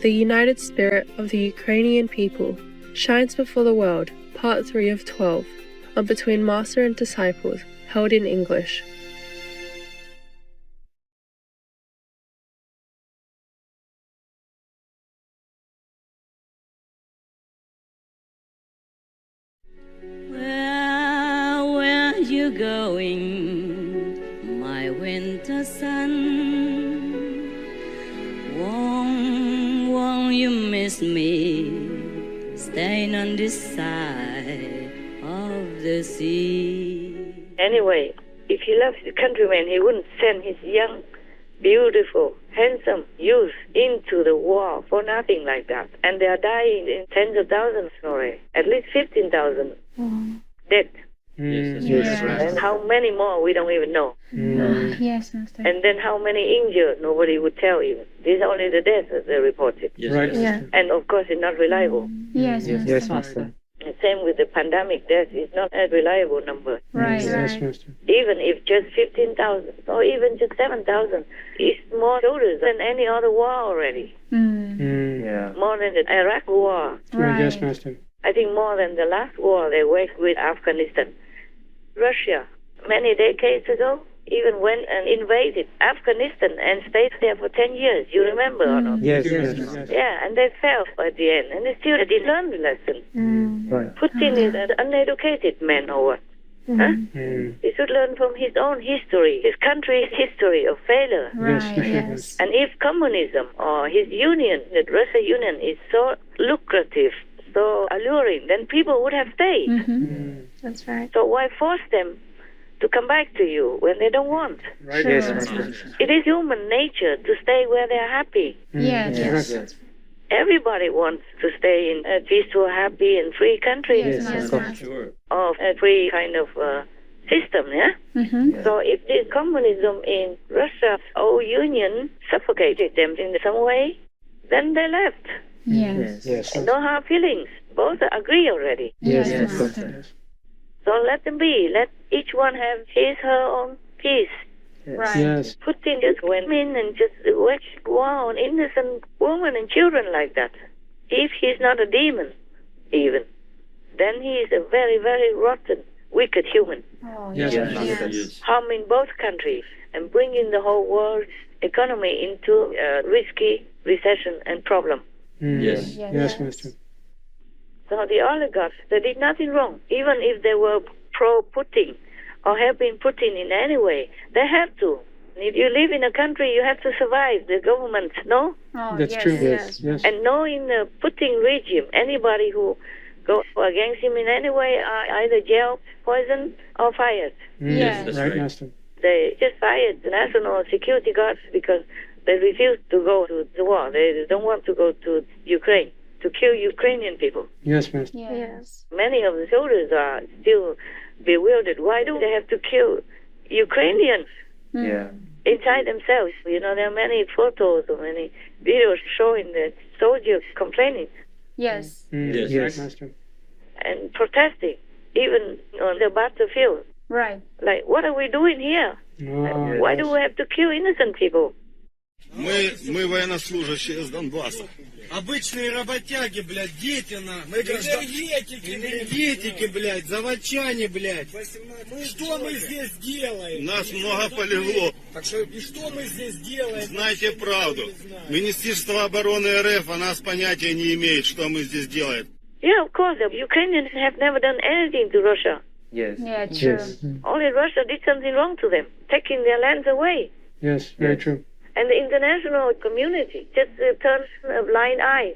The United Spirit of the Ukrainian People shines before the world, Part 3 of 12, on Between Master and Disciples, held in English. Where are you going, my winter sun? Won't you miss me, staying on this side of the sea? Anyway, if he loves the countrymen, he wouldn't send his young, beautiful, handsome youth into the war for nothing like that. And they are dying in tens of thousands already, at least 15,000 dead. Yes. And how many more, we don't even know. Yes, Master. And then how many injured, nobody would tell even. These are only the deaths that they reported. Right. Yeah. And of course, it's not reliable. Yes, Yes, Master. The same with the pandemic death, it's not a reliable number. Right. Yes, Master. Even if just 15,000 or even just 7,000, it's more soldiers than any other war already. Yeah. More than the Iraq war. Right. Yes, Master. I think more than the last war they waged with Afghanistan. Russia, many decades ago, even went and invaded Afghanistan and stayed there for 10 years. You remember or not? Yes. Yeah, and they fell at the end. And they still didn't learn the lesson. Right. Putin is an uneducated man or what? Huh? He should learn from his own history, his country's history of failure. Right. Yes. And if communism or his union, the Russia Union, is so lucrative, so alluring, then people would have stayed. That's right. So why force them to come back to you when they don't want? Right. Yes, Master. It is human nature to stay where they're happy. Yes. Everybody wants to stay in a peaceful, happy, and free country. Yes, Yes, Master. Sure. Of a free kind of system, yeah? So if this communism in Russia or union suffocated them in some way, then they left. Yes. No hard feelings. Both agree already. Yes, Yes, Master. So let them be. Let each one have his, her own peace. Right. Yes. Putin just went in and just waged war on innocent women and children like that. If he's not a demon, even, then he is a very, very rotten, wicked human. Oh, Yes, yes. Master. Yes. Harming both countries and bringing the whole world's economy into a risky recession and problem. Yes. Yes. Yes, Master. So the oligarchs, they did nothing wrong. Even if they were pro-Putin or have been Putin in any way, they have to. If you live in a country, you have to survive the government, no? Oh, That's yes. true. Yes. And no, in the Putin regime, anybody who goes against him in any way are either jailed, poisoned, or fired. Yes, That's right, Master. They just fired the national security guards because they refused to go to the war. They don't want to go to Ukraine to kill Ukrainian people. Yes, Master. Yes. Many of the soldiers are still bewildered. Why do they have to kill Ukrainians Yeah. inside themselves? You know, there are many photos or many videos showing the soldiers complaining Yes. Yes, right, Master. and protesting, even on the battlefield. Right. Like, what are we doing here? Oh, Why do we have to kill innocent people? Мы военнослужащие из Донбасса. Обычные работяги, блядь, дети на. Мы энергетики, блядь, заводчане, блядь. Что мы здесь делаем? Нас много полегло. Так что, и что мы здесь делаем? Знайте правду. Министерство обороны РФ о нас понятия не имеет, что мы здесь делаем. Yeah, of course, the Ukrainians have never done anything to Russia. Yes. Yeah, true. Yes. Only Russia did something wrong to them, taking their lands away. Yes. Very true. And the international community just turns a blind eye.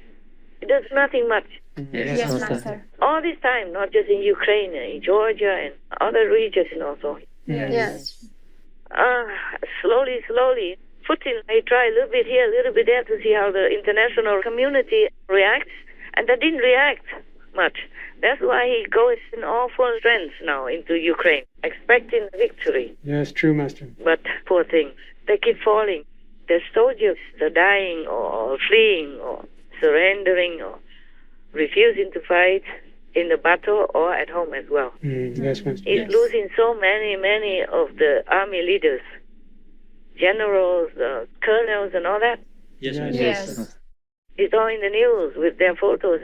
It does nothing much. Yes, Master. All this time, not just in Ukraine, in Georgia and other regions also. Yes. Slowly, Putin may try a little bit here, a little bit there to see how the international community reacts. And they didn't react much. That's why he goes in all full strength now into Ukraine, expecting victory. Yes, true, Master. But poor things, they keep falling. The soldiers are dying or fleeing or surrendering or refusing to fight in the battle or at home as well. Yes, Master. It's losing so many of the army leaders, generals, colonels and all that. Yes. It's all in the news with their photos.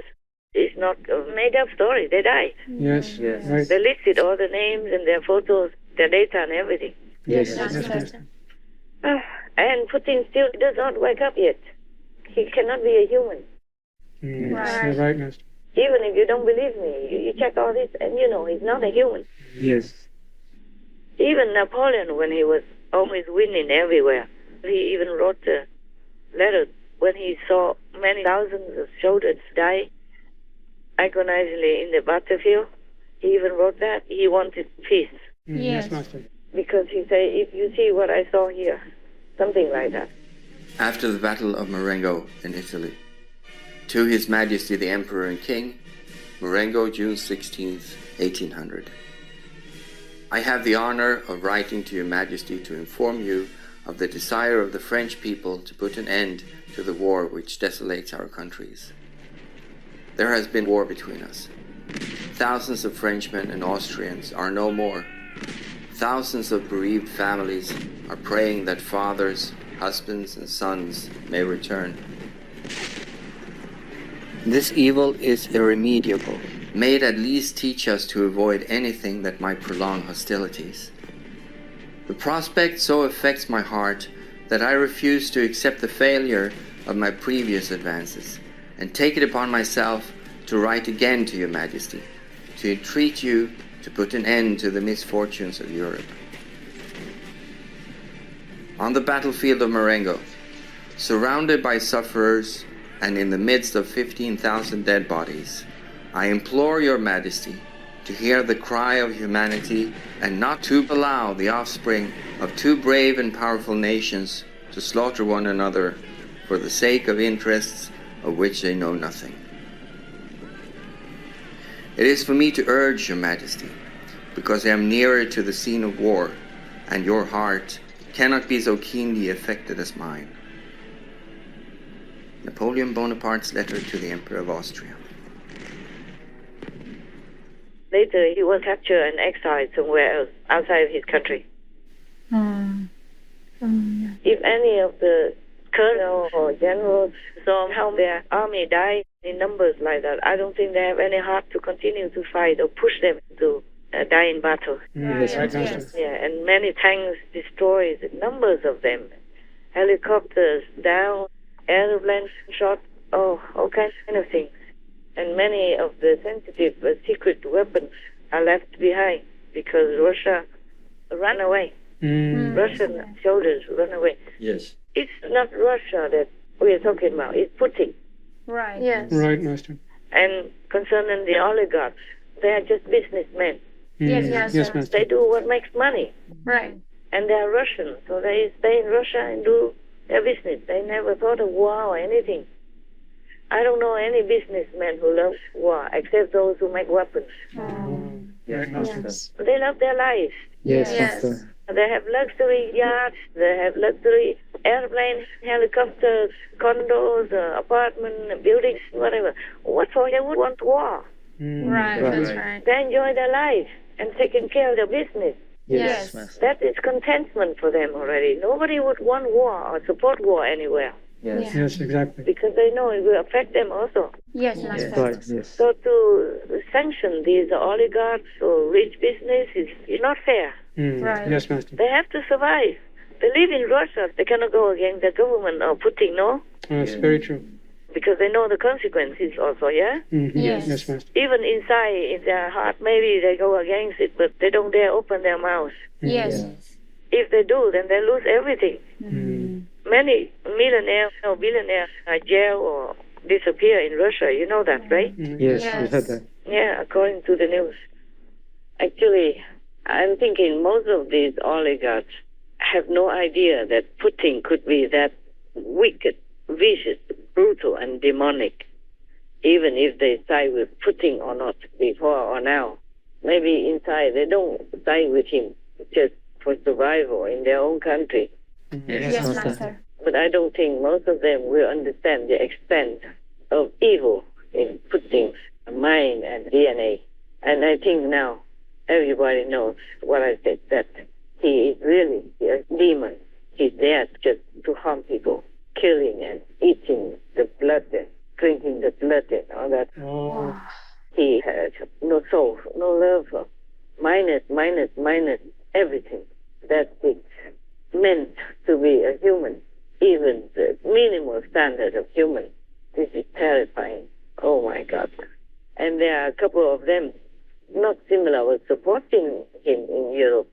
It's not a made-up story. They died. Yes. Right. They listed all the names and their photos, their data and everything. Yes, Yes, Master. Master. And Putin still does not wake up yet. He cannot be a human. Right. You're right, Master. Even if you don't believe me, you check all this and you know he's not a human. Yes. Even Napoleon, when he was always winning everywhere, he even wrote a letter when he saw many thousands of soldiers die agonizingly in the battlefield. He even wrote that he wanted peace. Yes. Master. Because he said, if you see what I saw here, something like that. After the Battle of Marengo in Italy, to His Majesty the Emperor and King, Marengo, June 16th, 1800. I have the honor of writing to Your Majesty to inform you of the desire of the French people to put an end to the war which desolates our countries. There has been war between us. Thousands of Frenchmen and Austrians are no more. Thousands of bereaved families are praying that fathers, husbands, and sons may return. This evil is irremediable. May it at least teach us to avoid anything that might prolong hostilities. The prospect so affects my heart that I refuse to accept the failure of my previous advances and take it upon myself to write again to Your Majesty, to entreat you to put an end to the misfortunes of Europe. On the battlefield of Marengo, surrounded by sufferers and in the midst of 15,000 dead bodies, I implore Your Majesty to hear the cry of humanity and not to allow the offspring of two brave and powerful nations to slaughter one another for the sake of interests of which they know nothing. It is for me to urge Your Majesty, because I am nearer to the scene of war, and your heart cannot be so keenly affected as mine. Napoleon Bonaparte's letter to the Emperor of Austria. Later, he was captured and exiled somewhere else, outside of his country. If any of the colonels or generals saw how their army died in numbers like that, I don't think they have any heart to continue to fight or push them to die in battle. Yes, right, Yes. Master. Yeah, and many tanks destroyed, numbers of them. Helicopters down, airplanes shot, all kinds of things. And many of the sensitive secret weapons are left behind because Russia ran away. Russian soldiers run away. Yes. It's not Russia that we are talking about, it's Putin. Right. Yes. Right, Master. And concerning the oligarchs, they are just businessmen. Yes, Yes, Master. Master. They do what makes money. Right. And they are Russian, so they stay in Russia and do their business. They never thought of war or anything. I don't know any businessman who loves war, except those who make weapons. Right, Master. Yes. They love their lives. Yes, Yes. Master. They have luxury yachts, they have luxury airplanes, helicopters, condos, apartments, buildings, whatever. What for they would want war? Right. That's right. They enjoy their life and taking care of their business. Yes. That is contentment for them already. Nobody would want war or support war anywhere Yes. Yes, exactly. because they know it will affect them also. Yes, Master. Right, yes. So to sanction these oligarchs or rich business is not fair. Right. Yes, Master. They have to survive. They live in Russia. They cannot go against the government or Putin, no? That's very true. Because they know the consequences also, yeah? Yes. Yes, Master. Even inside, in their heart, maybe they go against it, but they don't dare open their mouths. Yes. If they do, then they lose everything. Many millionaires or billionaires are jailed or disappear in Russia. You know that, right? Yes, we heard that. Yeah, according to the news. Actually, I'm thinking most of these oligarchs have no idea that Putin could be that wicked, vicious, brutal, and demonic, even if they side with Putin or not, before or now. Maybe inside they don't side with him just for survival in their own country. Yes, Master. But I don't think most of them will understand the extent of evil in Putin's mind and DNA. And I think now everybody knows what I said, that he is really a demon. He's there just to harm people. killing and eating the blood and drinking the blood and all that. Oh. He had no soul, no love, minus everything that it's meant to be a human, even the minimal standard of human. This is terrifying. Oh my God. And there are a couple of them, not similar, was supporting him in Europe.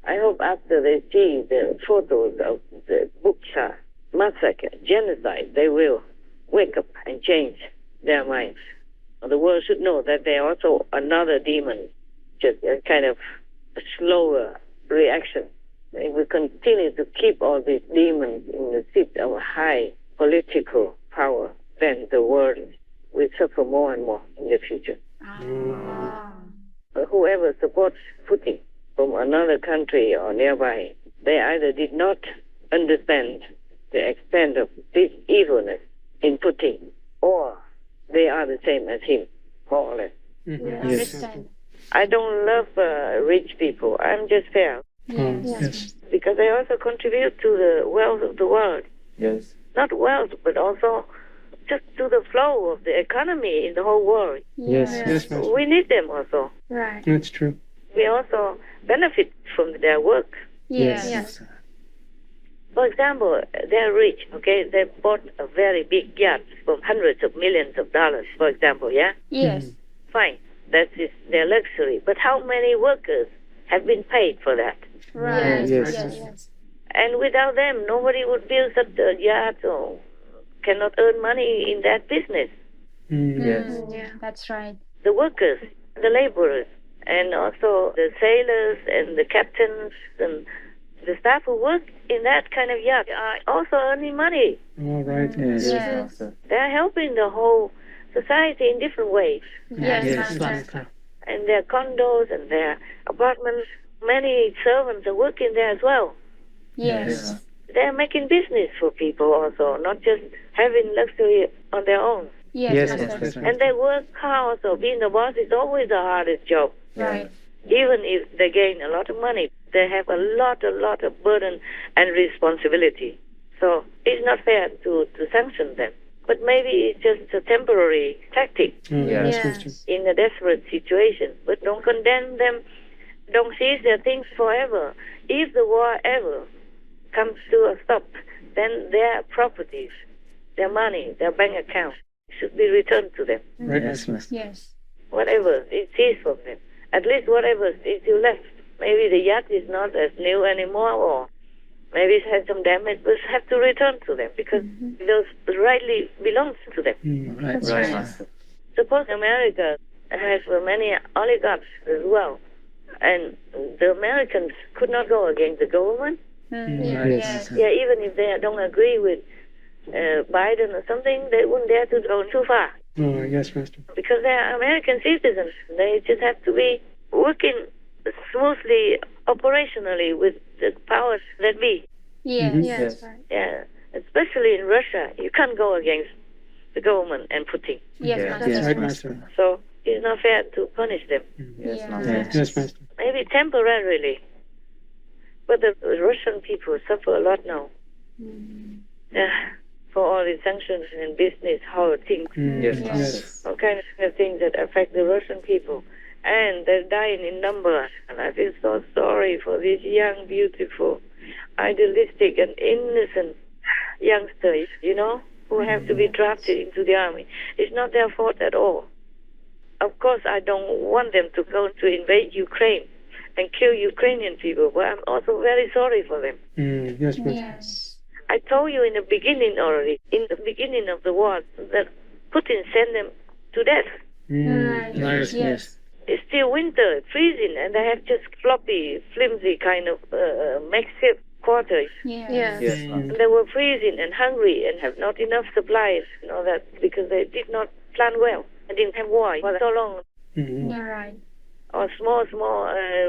I hope after they see the photos of the Bucha massacre, genocide, they will wake up and change their minds. The world should know that they are also another demon, just a kind of a slower reaction. If we continue to keep all these demons in the seat of high political power, then the world will suffer more and more in the future. Whoever supports Putin from another country or nearby, they either did not understand the extent of this evilness in Putin, or they are the same as him, more or less. Understand. I don't love rich people. I'm just fair. Yes. Because they also contribute to the wealth of the world. Yes. Not wealth, but also just to the flow of the economy in the whole world. Yes, Master. We need them also. Right. That's true. We also benefit from their work. Yes. For example, they're rich, okay? They bought a very big yacht for hundreds of millions of dollars, for example, yeah? Yes. Fine. That is their luxury. But how many workers have been paid for that? Right. Yes. And without them, nobody would build such a yacht or cannot earn money in that business. Yes. Yeah, that's right. The workers, the laborers, and also the sailors and the captains and the staff who work in that kind of yacht are also earning money. All right. Yes. Yes. They're helping the whole society in different ways. Yes, Master. And their condos and their apartments, many servants are working there as well. Yes. They're making business for people also, not just having luxury on their own. Yes, Yes, Master. Master. And they work hard also. Being the boss is always the hardest job. Right. Even if they gain a lot of money, they have a lot of burden and responsibility. So it's not fair to sanction them. But maybe it's just a temporary tactic Yes, Yes. Master. in a desperate situation. But don't condemn them. Don't seize their things forever. If the war ever comes to a stop, then their properties, their money, their bank accounts should be returned to them. Right, Yes, Master. Master. Yes. Whatever is seized from them. At least whatever is still left. Maybe the yacht is not as new anymore, or maybe it has some damage, but have to return to them because those rightly belongs to them. Right, That's right, right. Master. Suppose America has many oligarchs as well, and the Americans could not go against the government. Yes. Yeah, even if they don't agree with Biden or something, they wouldn't dare to go too far Oh, yes, Master. because they are American citizens. They just have to be working smoothly, operationally with the powers that be. Yes. Yes. Right. Yeah, especially in Russia, you can't go against the government and Putin. Yes, Yes. Master. Right, Master. So it's not fair to punish them. Yes, Yeah. Master. Yes, Master. Maybe temporarily, but the Russian people suffer a lot now. For all the sanctions and business, how things, Yes, Yes. Master. all kinds of things that affect the Russian people. And they're dying in numbers. And I feel so sorry for these young, beautiful, idealistic and innocent youngsters, who have to be drafted into the army. It's not their fault at all. Of course, I don't want them to go to invade Ukraine and kill Ukrainian people, but I'm also very sorry for them. Yes, Master. Yes. I told you in the beginning already, in the beginning of the war, that Putin sent them to death. Right. Right. Yes. It's still winter, freezing, and they have just floppy, flimsy kind of makeshift quarters. Yes. Yes, And Master. they were freezing and hungry and have not enough supplies and all that because they did not plan well. They didn't have war for so long. Yeah, right. Or small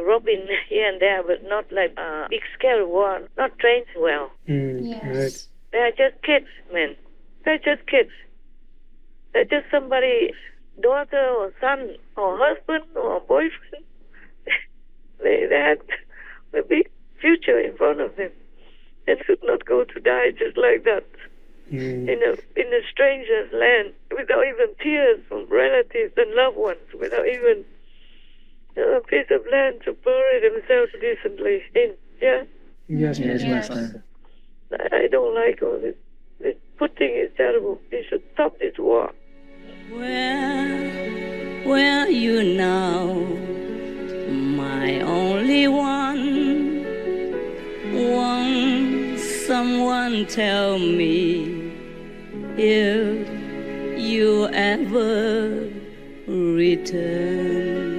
robin here and there, but not like big scale war, not trained well. Yes. Right. They are just kids, man. They're just kids. They're just somebody's daughter or son or husband or boyfriend. They had a big future in front of them. They should not go to die just like that. in a stranger's land, without even tears from relatives and loved ones, without even a piece of land to bury themselves decently in. Yeah? Yes, Yes. Master. I don't like all this. This putting is terrible. You should stop this war. Where are you now, my only one? Won't someone tell me if you ever return?